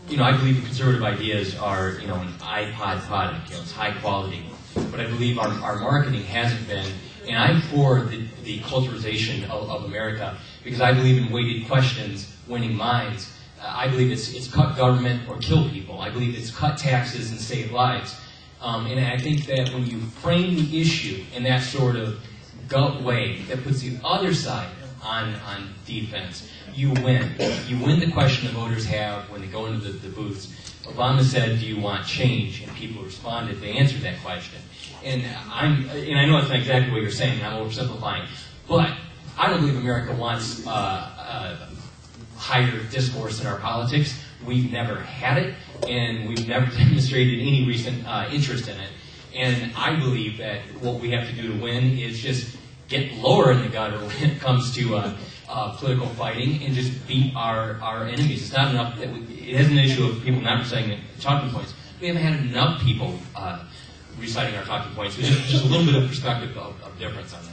I believe conservative ideas are, an iPod product. It's high quality. But I believe our marketing hasn't been, and I'm for the culturalization of America, because I believe in weighted questions winning minds. I believe it's cut government or kill people. I believe it's cut taxes and save lives. And I think that when you frame the issue in that sort of gut way that puts the other side on defense, you win. You win the question the voters have when they go into the booths. Obama said, "Do you want change?" And people responded. They answered that question. And I know it's not exactly what you're saying. I'm oversimplifying, but I don't believe America wants higher discourse in our politics. We've never had it, and we've never demonstrated any recent interest in it. And I believe that what we have to do to win is just get lower in the gutter when it comes to political fighting and just beat our enemies. It's not enough that it isn't an issue of people not reciting talking points. We haven't had enough people reciting our talking points. There's just a little bit of perspective of difference on that.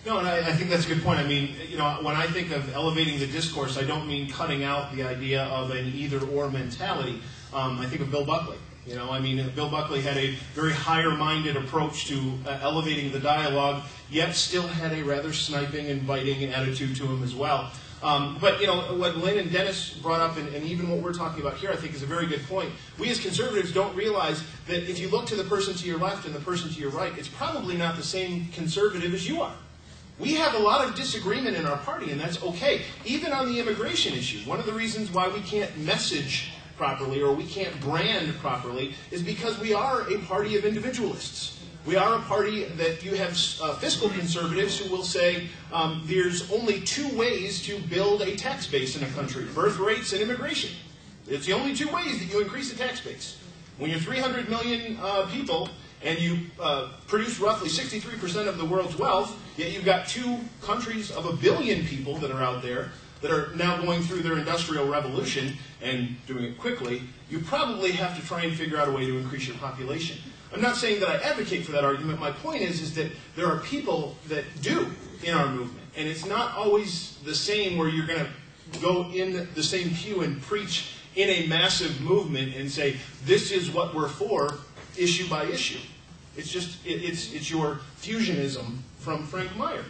No, and I think that's a good point. I mean, when I think of elevating the discourse, I don't mean cutting out the idea of an either-or mentality. I think of Bill Buckley. Bill Buckley had a very higher-minded approach to elevating the dialogue, yet still had a rather sniping and biting attitude to him as well. But what Lynn and Dennis brought up, and even what we're talking about here, I think is a very good point. We as conservatives don't realize that if you look to the person to your left and the person to your right, it's probably not the same conservative as you are. We have a lot of disagreement in our party, and that's okay. Even on the immigration issue, one of the reasons why we can't message properly or we can't brand properly is because we are a party of individualists. We are a party that you have fiscal conservatives who will say there's only two ways to build a tax base in a country: birth rates and immigration. It's the only two ways that you increase the tax base. When you're 300 million people and you produce roughly 63% of the world's wealth, yet you've got two countries of 1 billion people that are out there that are now going through their industrial revolution and doing it quickly, you probably have to try and figure out a way to increase your population. I'm not saying that I advocate for that argument. My point is that there are people that do in our movement. And it's not always the same where you're going to go in the same pew and preach in a massive movement and say, this is what we're for, issue by issue. It's just, it's your fusionism from Frank Meyer.